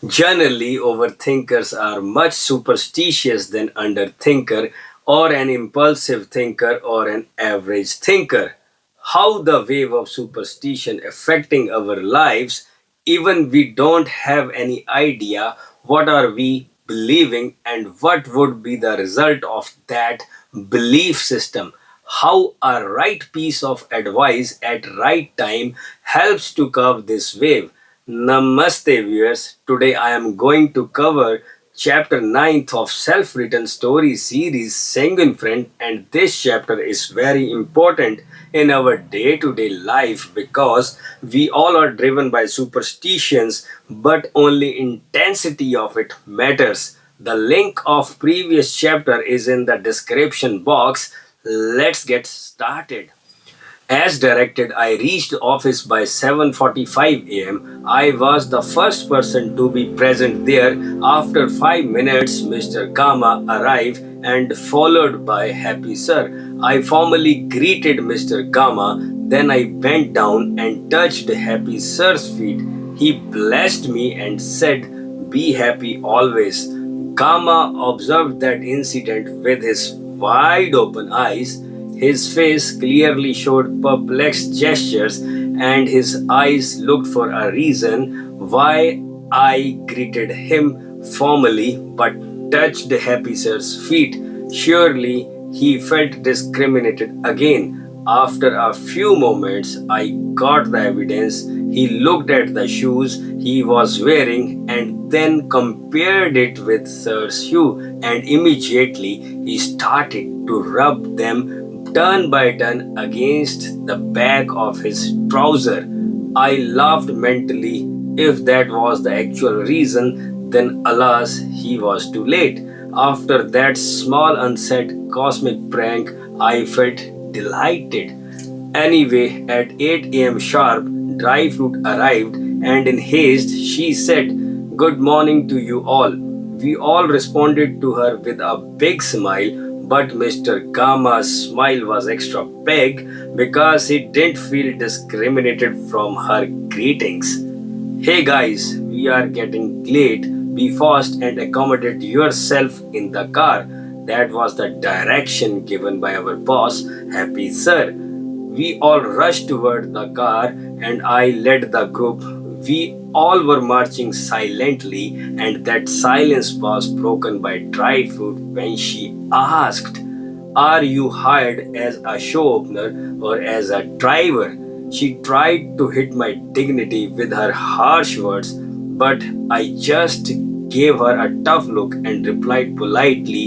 Generally, overthinkers are much superstitious than underthinker or an impulsive thinker or an average thinker. How the wave of superstition affecting our lives, even we don't have any idea what are we believing and what would be the result of that belief system. How a right piece of advice at right time helps to curb this wave. Namaste viewers. Today I am going to cover chapter 9th of self-written story series Sanguine Friend, and this chapter is very important in our day-to-day life because we all are driven by superstitions, but only intensity of it matters. The link of previous chapter is in the description box. Let's get started. As directed, I reached office by 7:45 a.m. I was the first person to be present there. After 5 minutes, Mr. Kama arrived and followed by Happy Sir. I formally greeted Mr. Kama, then I bent down and touched Happy Sir's feet. He blessed me and said, "Be happy always." Kama observed that incident with his wide open eyes. His face clearly showed perplexed gestures, and his eyes looked for a reason why I greeted him formally but touched Happy Sir's feet. Surely he felt discriminated again. After a few moments, I got the evidence. He looked at the shoes he was wearing and then compared it with Sir's shoe, and immediately he started to rub them turn by turn against the back of his trouser. I laughed mentally. If that was the actual reason, then alas, he was too late. After that small unsaid cosmic prank, I felt delighted. Anyway, at 8 a.m. sharp, Dry Fruit arrived, and in haste she said, "Good morning to you all." We all responded to her with a big smile, but Mr. Kama's smile was extra big because he didn't feel discriminated from her greetings. "Hey guys, we are getting late. Be fast and accommodate yourself in the car." That was the direction given by our boss, Happy Sir. We all rushed toward the car and I led the group. We all were marching silently, and that silence was broken by Dry Fruit when she asked, "Are you hired as a show opener or as a driver?" She tried to hit my dignity with her harsh words, but I just gave her a tough look and replied politely,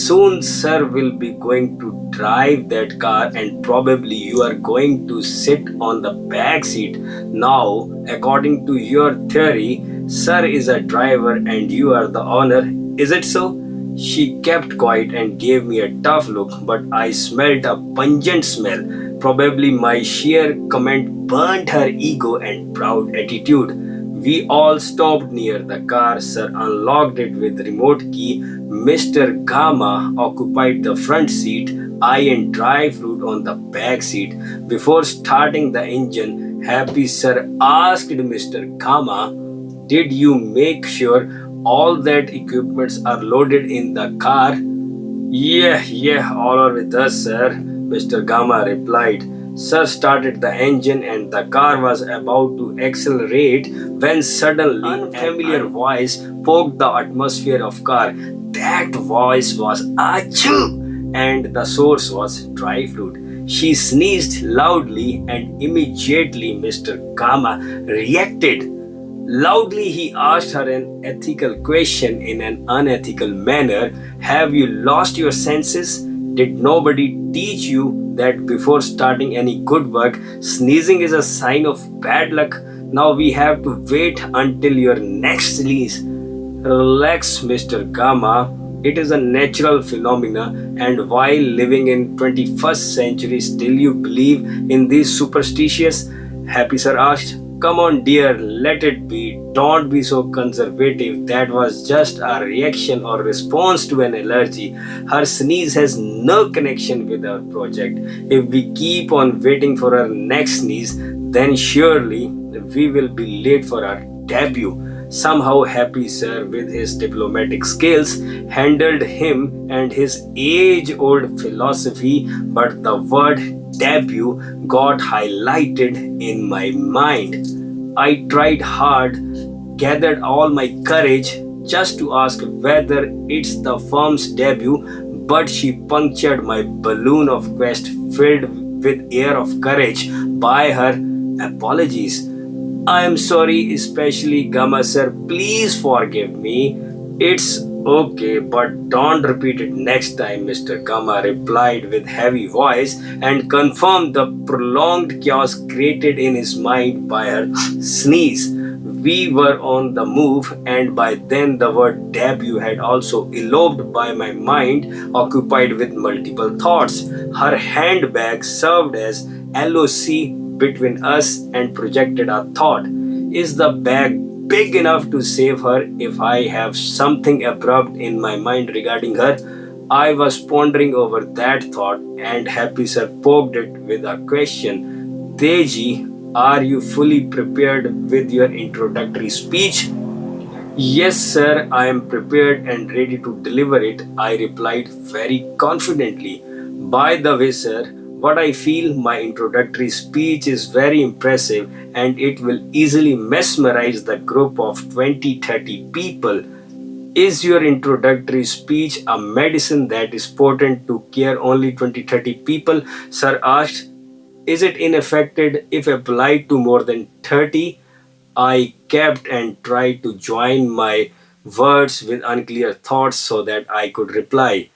"Soon, sir will be going to drive that car, and probably you are going to sit on the back seat. Now, according to your theory, sir is a driver and you are the owner. Is it so?" She kept quiet and gave me a tough look, but I smelled a pungent smell. Probably my sheer comment burnt her ego and proud attitude. We all stopped near the car. Sir unlocked it with remote key. Mr. Gama occupied the front seat. I and Dry Fruit on the back seat. Before starting the engine, Happy Sir asked Mr. Gama, "Did you make sure all that equipments are loaded in the car?" Yeah, all are with us, sir," Mr. Gama replied. Sir started the engine and the car was about to accelerate when suddenly an unfamiliar voice poked the atmosphere of car. That voice was Achoo, and the source was Dry Fruit. She sneezed loudly and immediately Mr. Gama reacted. Loudly, he asked her an ethical question in an unethical manner. "Have you lost your senses? Did nobody teach you that before starting any good work, sneezing is a sign of bad luck? Now we have to wait until your next sneeze." Relax, Mr. Gama. It is a natural phenomena, and while living in 21st century, still you believe in these superstitious? Happy Sir asked. "Come on, dear, let it be. Don't be so conservative. That was just a reaction or response to an allergy. Her sneeze has no connection with our project. If we keep on waiting for our next sneeze, then surely we will be late for our debut." Somehow Happy Sir, with his diplomatic skills, handled him and his age-old philosophy, but the word debut got highlighted in my mind. I tried hard, gathered all my courage just to ask whether it's the firm's debut, but she punctured my balloon of quest filled with air of courage by her apologies. I am sorry, especially Gama sir. Please forgive me. It's okay, but don't repeat it next time, Mr. Gama replied with heavy voice and confirmed the prolonged chaos created in his mind by her sneeze. We were on the move, and by then the word debut had also eloped by my mind, occupied with multiple thoughts. Her handbag served as LOC between us and projected a thought. Is the bag big enough to save her if I have something abrupt in my mind regarding her? I was pondering over that thought, and Happy Sir poked it with a question. Teji, are you fully prepared with your introductory speech? Yes, sir, I am prepared and ready to deliver it, I replied very confidently. By the way, sir, what I feel my introductory speech is very impressive and it will easily mesmerize the group of 20-30 people. Is your introductory speech a medicine that is potent to cure only 20-30 people? Sir asked. Is it ineffective if applied to more than 30? I kept and tried to join my words with unclear thoughts so that I could reply.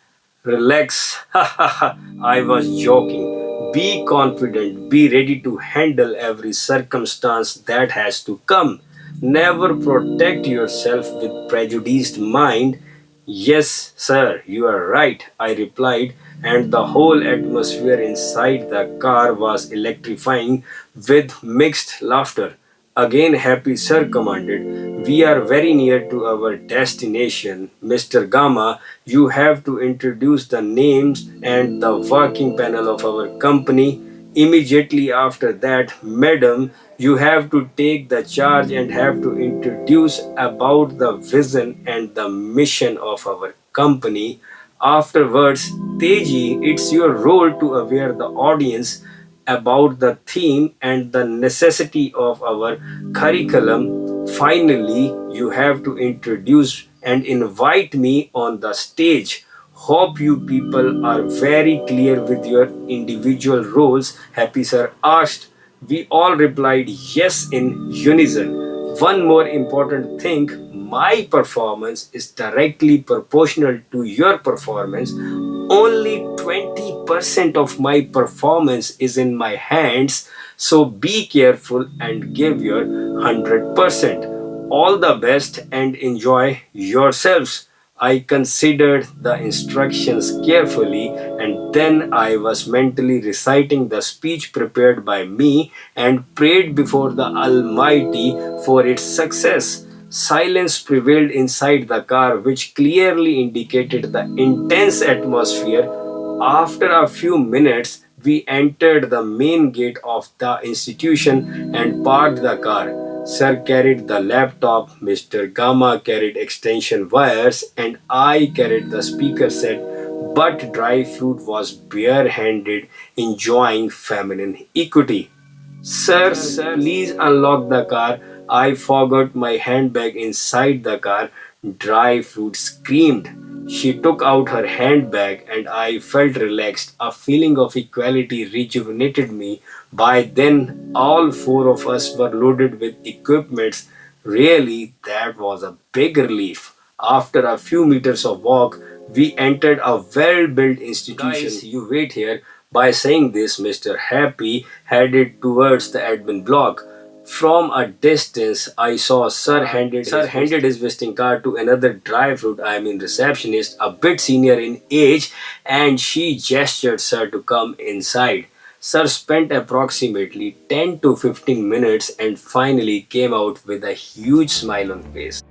Relax, I was joking. Be confident, be ready to handle every circumstance that has to come. Never protect yourself with prejudiced mind. Yes, sir, you are right, I replied, and the whole atmosphere inside the car was electrifying with mixed laughter. Again, Happy Sir commanded, we are very near to our destination. Mr. Gama, you have to introduce the names and the working panel of our company. Immediately after that, madam, you have to take the charge and have to introduce about the vision and the mission of our company. Afterwards, Teji, it's your role to aware the audience about the theme and the necessity of our curriculum. Finally, you have to introduce and invite me on the stage. Hope you people are very clear with your individual roles, Happy Sir asked. We all replied yes in unison. One more important thing, my performance is directly proportional to your performance. Only 20% of my performance is in my hands, so be careful and give your 100%. All the best and enjoy yourselves. I considered the instructions carefully and then I was mentally reciting the speech prepared by me and prayed before the Almighty for its success. Silence prevailed inside the car, which clearly indicated the intense atmosphere. After a few minutes, we entered the main gate of the institution and parked the car. Sir carried the laptop, Mr. Gama carried extension wires, and I carried the speaker set. But Dry Fruit was barehanded, enjoying feminine equity. Sir, please unlock the car. I forgot my handbag inside the car. Dry Fruit screamed. She took out her handbag and I felt relaxed. A feeling of equality rejuvenated me. By then, all four of us were loaded with equipments. Really, that was a big relief. After a few meters of walk, we entered a well built institution. Guys, you wait here. By saying this, Mr. Happy headed towards the admin block. From a distance, I saw Sir handed his visiting card to another dry fruit, I mean receptionist, a bit senior in age, and she gestured Sir to come inside. Sir spent approximately 10 to 15 minutes and finally came out with a huge smile on face.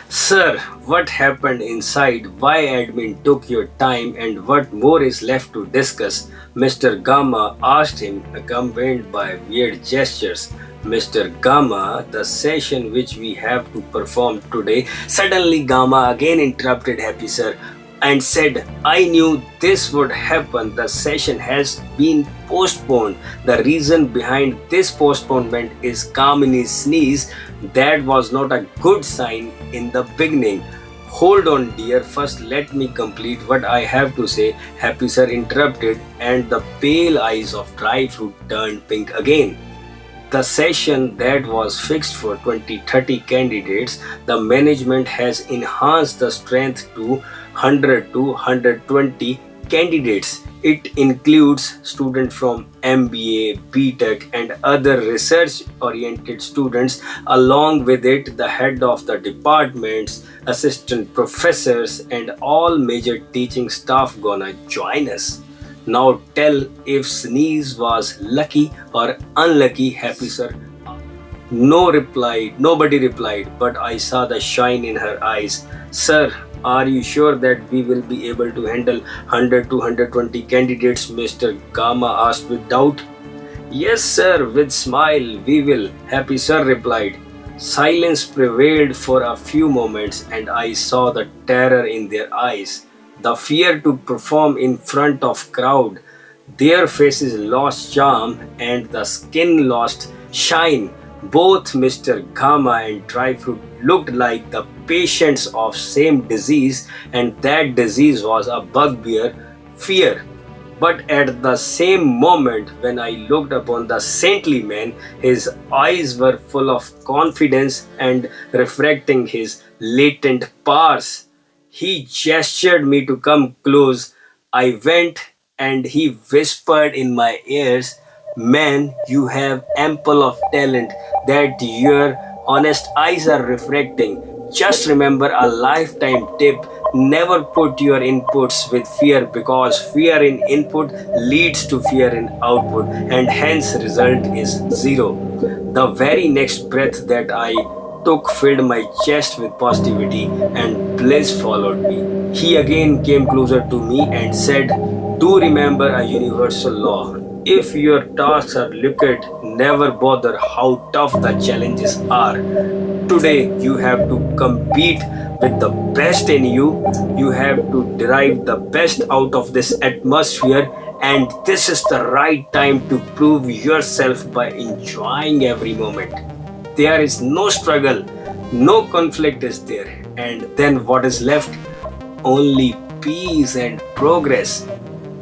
Sir, what happened inside? Why admin took your time and what more is left to discuss? Mr. Gamma asked him, accompanied by weird gestures. Mr. Gamma, the session which we have to perform today. Suddenly, Gamma again interrupted Happy Sir and said, I knew this would happen. The session has been postponed. The reason behind this postponement is Kamini's sneeze. That was not a good sign in the beginning. Hold on, dear. First, let me complete what I have to say. Happy Sir interrupted, and the pale eyes of Dry Fruit turned pink again. The session that was fixed for 20-30 candidates, the management has enhanced the strength to 100 to 120 candidates. It includes students from MBA, BTech, and other research oriented students. Along with it, the head of the departments, assistant professors, and all major teaching staff gonna join us. Now tell if sneeze was lucky or unlucky, Happy Sir. No replied, nobody replied, but I saw the shine in her eyes. Sir, are you sure that we will be able to handle 100 to 120 candidates? Mr. Gamma asked with doubt. Yes, sir, with smile, we will, Happy Sir replied. Silence prevailed for a few moments, and I saw the terror in their eyes, the fear to perform in front of crowd. Their faces lost charm and the skin lost shine. Both Mr. Gamma and Dryfruit looked like the patients of same disease, and that disease was a bugbear, fear. But at the same moment, when I looked upon the saintly man, his eyes were full of confidence and reflecting his latent powers. He gestured me to come close. I went and he whispered in my ears, Man, you have ample of talent that your honest eyes are reflecting. Just remember a lifetime tip, never put your inputs with fear, because fear in input leads to fear in output, and hence result is zero. The very next breath that I took filled my chest with positivity, and bliss followed me. He again came closer to me and said, Do remember a universal law. If your tasks are wicked, never bother how tough the challenges are. Today, you have to compete with the best in you. You have to derive the best out of this atmosphere, and this is the right time to prove yourself by enjoying every moment. There is no struggle, no conflict is there, and then what is left? Only peace and progress.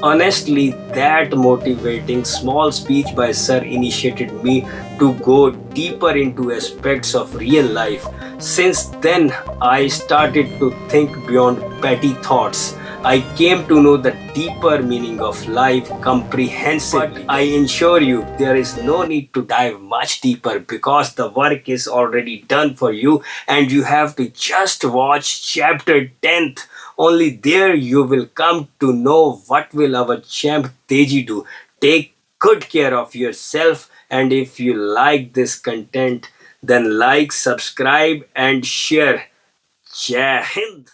Honestly, that motivating small speech by Sir initiated me to go deeper into aspects of real life. Since then, I started to think beyond petty thoughts. I came to know the deeper meaning of life comprehensively. But I assure you, there is no need to dive much deeper because the work is already done for you, and you have to just watch chapter 10th. Only there you will come to know what will our champ Teji do. Take good care of yourself, and if you like this content, then like, subscribe and share. Jai Hind.